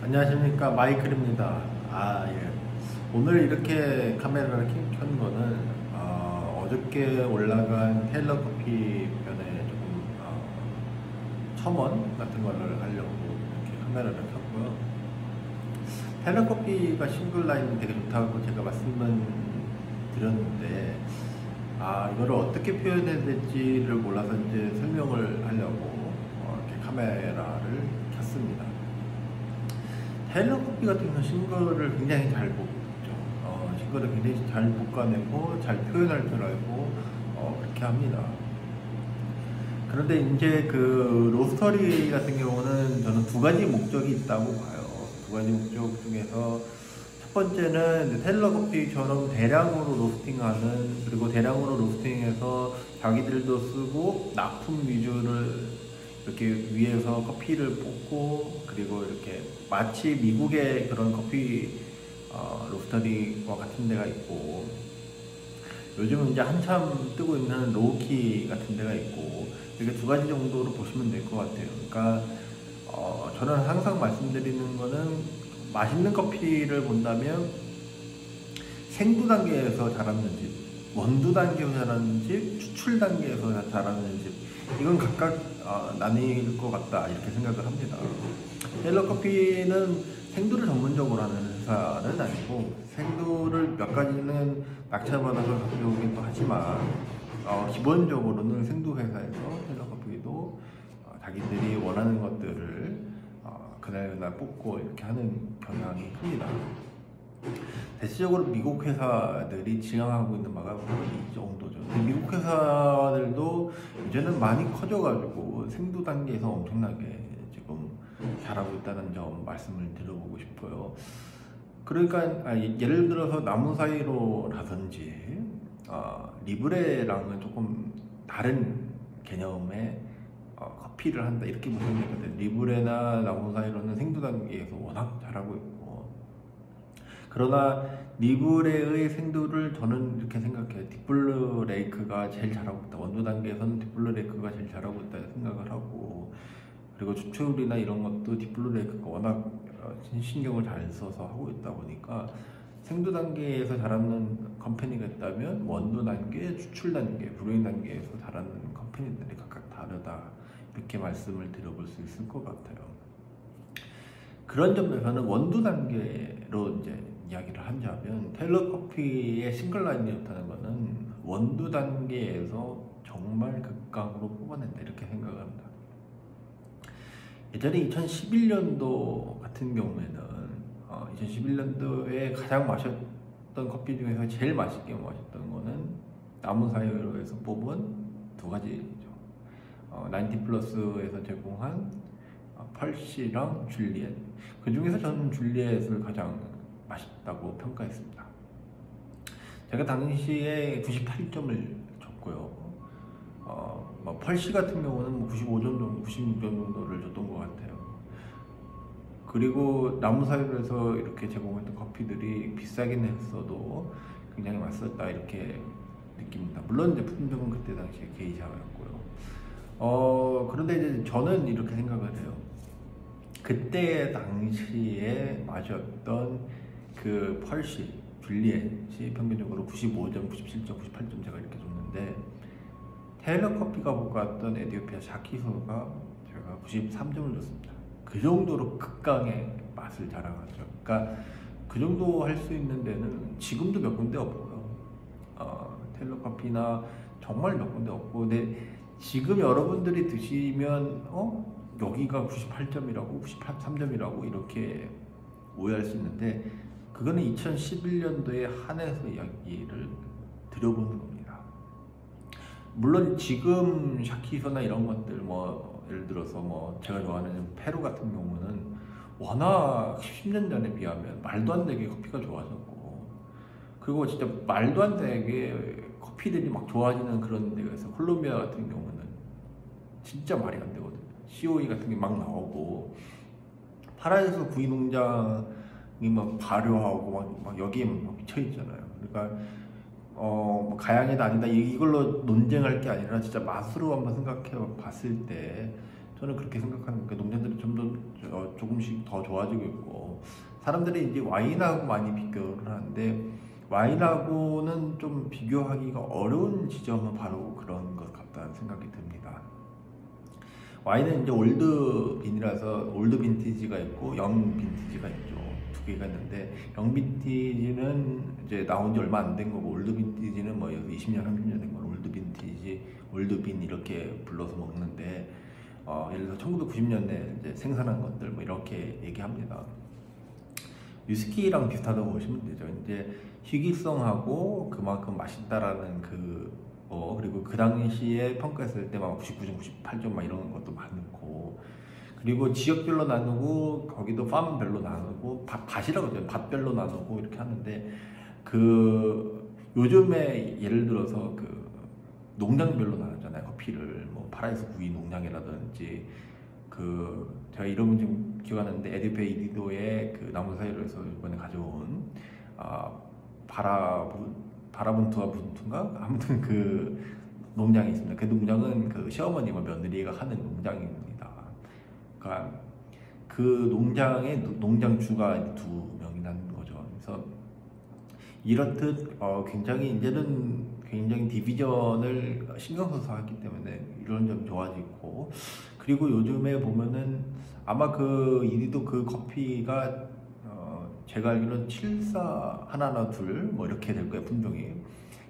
안녕하십니까, 마이클입니다. 예. 오늘 이렇게 카메라를 켠 거는 어저께 올라간 테일러 커피 편에 조금 첨언 같은 거를 하려고 이렇게 카메라를 켰고요. 테일러 커피가 싱글 라인이 되게 좋다고 제가 말씀은 드렸는데 이거를 어떻게 표현해야 될지를 몰라서 이제 설명을 하려고 이렇게 카메라를 켰습니다. 테일러 커피 같은 경우는 싱글을 굉장히 잘 뽑죠. 싱글을 굉장히 잘 볶아내고 잘 표현할 줄 알고 그렇게 합니다. 그런데 이제 그 로스터리 같은 경우는 저는 두 가지 목적이 있다고 봐요. 두 가지 목적 중에서 첫 번째는 테일러 커피처럼 대량으로 로스팅하는, 그리고 대량으로 로스팅해서 자기들도 쓰고 납품 위주를 이렇게 위에서 커피를 뽑고, 그리고 이렇게 마치 미국의 그런 커피 로스터리와 같은 데가 있고, 요즘은 이제 한참 뜨고 있는 로우키 같은 데가 있고, 이렇게 두 가지 정도로 보시면 될 것 같아요. 그러니까 저는 항상 말씀드리는 거는, 맛있는 커피를 본다면 생두 단계에서 자라는 집, 원두 단계에서 자라는 집, 추출 단계에서 자라는 집, 이건 각각 나뉠 것 같다, 이렇게 생각을 합니다. 테일러 커피는 생두를 전문적으로 하는 회사는 아니고, 생두를 몇 가지는 낙찰받아서 가져오긴 또 하지만 기본적으로는 생두 회사에서 테일러 커피도 자기들이 원하는 것들을 그날 뽑고 이렇게 하는 경향이 큽니다. 대체적으로 미국 회사들이 지향하고 있는 바가 이 정도죠. 미국 회사들도 이제는 많이 커져가지고 생두 단계에서 엄청나게 지금 잘하고 있다는 점 말씀을 드려보고 싶어요. 그러니까 예를 들어서 나무 사이로라든지 리브레랑은 조금 다른 개념의 커피를 한다, 이렇게 보시면 되거든요. 리브레나 나무 사이로는 생두 단계에서 워낙 잘하고 있고, 그러나 리브레의 생두를 저는 이렇게 생각해요. 딥블루 레이크가 제일 잘하고 있다. 원두 단계에서는 딥블루 레이크가 제일 잘하고 있다 생각을 하고, 그리고 추출이나 이런 것도 딥블루 레이크가 워낙 신경을 잘 써서 하고 있다 보니까, 생두 단계에서 잘하는 컴퍼니가 있다면 원두 단계, 추출 단계, 브루잉 단계에서 잘하는 컴퍼니들이 각각 다르다, 이렇게 말씀을 드려볼 수 있을 것 같아요. 그런 점에서는 원두 단계로 이제 이야기를 한다면, 테일러 커피의 싱글 라인이 좋다는 것은 원두 단계에서 정말 극강으로 뽑아낸다, 이렇게 생각을 합니다. 예전에 2011년도 같은 경우에는 2011년도에 가장 마셨던 커피 중에서 제일 맛있게 마셨던 거는 나무 사이로에서 뽑은 두 가지죠. 90플러스에서 제공한 펄시랑 줄리엣. 그 중에서 저는 줄리엣을 가장 맛있다고 평가했습니다. 제가 당시에 98점을 줬고요. 펄시 같은 경우는 95점 정도, 96점 정도를 줬던 것 같아요. 그리고 나무 사이로에서 이렇게 제공했던 커피들이 비싸긴 했어도 굉장히 맛있었다, 이렇게 느낍니다. 물론 이제 품종은 그때 당시에 게이샤였고요. 그런데 이제 저는 이렇게 생각을 해요. 그때 당시에 마셨던 그 펄시, 줄리엣이 평균적으로 95점, 97점, 98점 제가 이렇게 줬는데, 테일러 커피가 볶았던 에티오피아 샤키소가 제가 93점을 줬습니다. 그 정도로 극강의 맛을 자랑하죠. 그러니까 그 정도 할 수 있는 데는 지금도 몇 군데 없고요. 테일러 커피나 정말 몇 군데 없고, 근데 지금 여러분들이 드시면 여기가 98점이라고 93점이라고 이렇게 오해할 수 있는데, 그거는 2011년도에 한해서 이야기를 드려보는 겁니다. 물론 지금 샤키소나 이런 것들, 예를 들어서 제가 좋아하는 페루 같은 경우는 워낙 10년 전에 비하면 말도 안 되게 커피가 좋아졌고, 그리고 진짜 말도 안 되게 커피들이 막 좋아지는 그런 데가 있어요. 콜롬비아 같은 경우는 진짜 말이 안 되거든요. COE 같은 게 막 나오고, 파라에서 구이 농장이 막 발효하고 막 여기에 막 미쳐 있잖아요. 그러니까 가양이다 아니다 이걸로 논쟁할 게 아니라 진짜 맛으로 한번 생각해 봤을 때 저는 그렇게 생각하는 게 농장들이 좀 더 조금씩 더 좋아지고 있고 사람들이 이제 와인하고 많이 비교를 하는데 와인하고는 좀 비교하기가 어려운 지점은 바로 그런 것 같다는 생각이 듭니다. 와인은 이제 올드 빈이라서 올드 빈티지가 있고 영 빈티지가 있죠. 두 개가 있는데 영 빈티지는 이제 나온 지 얼마 안 된 거고 올드 빈티지는 뭐 20년, 30년 된 걸 올드 빈티지, 올드 빈 이렇게 불러서 먹는데 예를 들어 1990년에 이제 생산한 것들 뭐 이렇게 얘기합니다. 위스키랑 비슷하다고 보시면 되죠. 이제 희귀성하고 그만큼 맛있다라는 그리고 그 당시에 평가했을 때 막 99점, 98점 막 이런 것도 많고 그리고 지역별로 나누고 거기도 팜별로 나누고 밭이라고 하죠. 밭별로 나누고 이렇게 하는데 요즘에 예를 들어서 농장별로 나누잖아요. 커피를 뭐 파라이스 구이 농장이라든지 제가 이름은 지금 기억 안 나는데 에듀페 이디도의 나무 사이로에서 이번에 가져온 바라분투와 분투인가 아무튼 농장이 있습니다. 그 농장은 시어머니와 며느리가 하는 농장입니다. 그러니까 그 농장의 농장주가 두 명이 나는 거죠. 그래서 이렇듯 굉장히 이제는 굉장히 디비전을 신경 써서 하기 때문에 이런 점 좋아지고 그리고 요즘에 보면은 아마 이디도 커피가 제가 알기로는 74 하나나 둘 뭐 이렇게 될 거예요. 품종이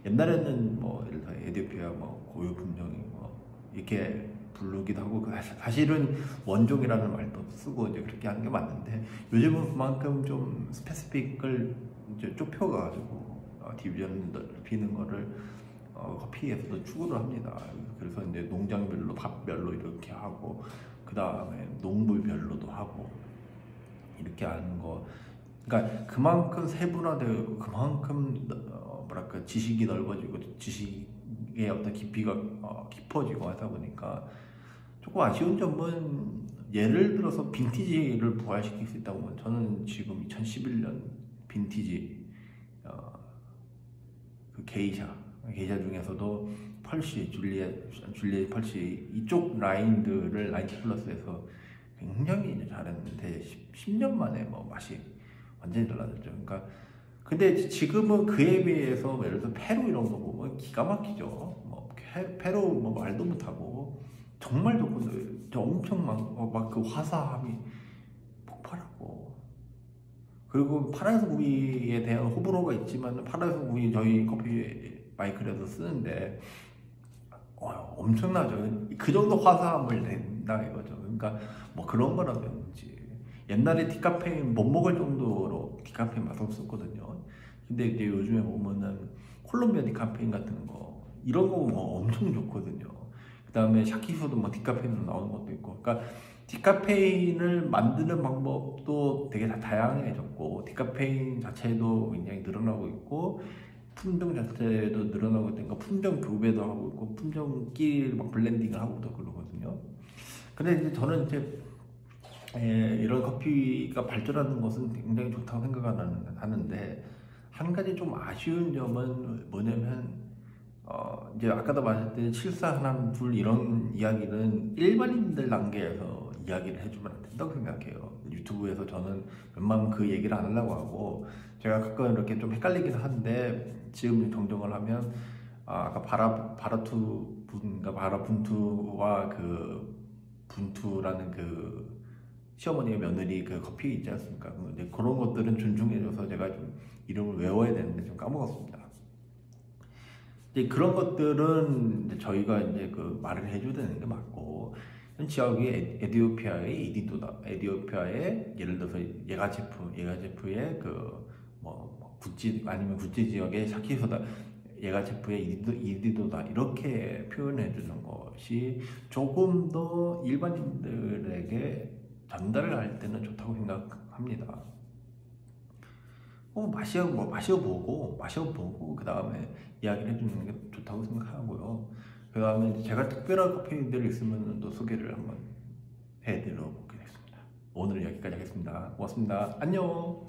옛날에는 뭐 예를 들어 에디오피아 뭐 고유 품종이 뭐 이렇게 부르기도 하고 사실은 원종이라는 말도 쓰고 이제 그렇게 하는 게 맞는데 요즘은 그만큼 좀 스페시픽을 이제 좁혀가지고 디비전 넓히는 거를 커피에서도 추구를 합니다. 그래서 이제 농장별로 밭별로 이렇게 하고 그 다음에 농부별로도 하고 이렇게 하는 거. 그러니까 그만큼 세분화되고 그만큼 뭐랄까 지식이 넓어지고 지식의 어떤 깊이가 깊어지고 하다 보니까 조금 아쉬운 점은 예를 들어서 빈티지를 부활시킬 수 있다고 하면 저는 지금 2011년 빈티지 게이샤 중에서도 펄시, 줄리엣 펄시 이쪽 라인들을 라인 플러스에서 굉장히 이제 잘했는데 10년 만에 뭐 맛이 완전히 달라졌죠. 그러니까 근데 지금은 그에 비해서 예를 들어 페루 이런 거 보면 기가 막히죠. 뭐 페루 뭐 말도 못하고 정말 좋거든요. 엄청 막 그 화사함이 폭발하고 그리고 파라이스 구이에 대한 호불호가 있지만 파라이스 구이 저희 커피 마이크에서 쓰는데 엄청나죠. 그 정도 화사함을 낸다 이거죠. 그러니까 뭐 그런 거라든지 옛날에 디카페인 못 먹을 정도로 디카페인 맛없었거든요. 근데 이제 요즘에 보면은 콜롬비아 디카페인 같은 거 이런 거 뭐 엄청 좋거든요. 그 다음에 샤키슈도 뭐 디카페인으로 나오는 것도 있고, 그러니까 디카페인을 만드는 방법도 되게 다양해졌고 디카페인 자체도 굉장히 늘어나고 있고 품종 자체도 늘어나고 있고 품종 교배도 하고 있고 품종끼리 막 블렌딩을 하고도 그러거든요. 근데 이제 저는 이제 이런 커피가 발전하는 것은 굉장히 좋다고 생각하는데 한 가지 좀 아쉬운 점은 뭐냐면 이제 아까도 말했듯이 74 하나 둘 이런 이야기는 일반인들 단계에서 이야기를 해주면 안 된다고 생각해요. 유튜브에서 저는 웬만하면 그 얘기를 안 하려고 하고 제가 가끔 이렇게 좀 헷갈리긴 한데 지금 정정을 하면 아까 바라분투와 분투라는 시어머니의 며느리 커피 있지 않습니까? 근데 그런 것들은 존중해줘서 제가 좀 이름을 외워야 되는데 좀 까먹었습니다. 이제 그런 것들은 이제 저희가 이제 말을 해줘야 되는 게 맞고 현 지역이 에디오피아의 이디도다. 에디오피아의 예를 들어서 예가제프의 구찌 아니면 구찌 지역의 샤키소다. 예가제프의 이디도다 이렇게 표현해 주는 것이 조금 더 일반인들에게 전달을 할 때는 좋다고 생각합니다. 마셔보고 그 다음에 이야기를 해주는 게 좋다고 생각하고요. 그 다음에 제가 특별한 커피들 있으면 또 소개를 한번 해드려 보겠습니다. 오늘은 여기까지 하겠습니다. 고맙습니다. 안녕.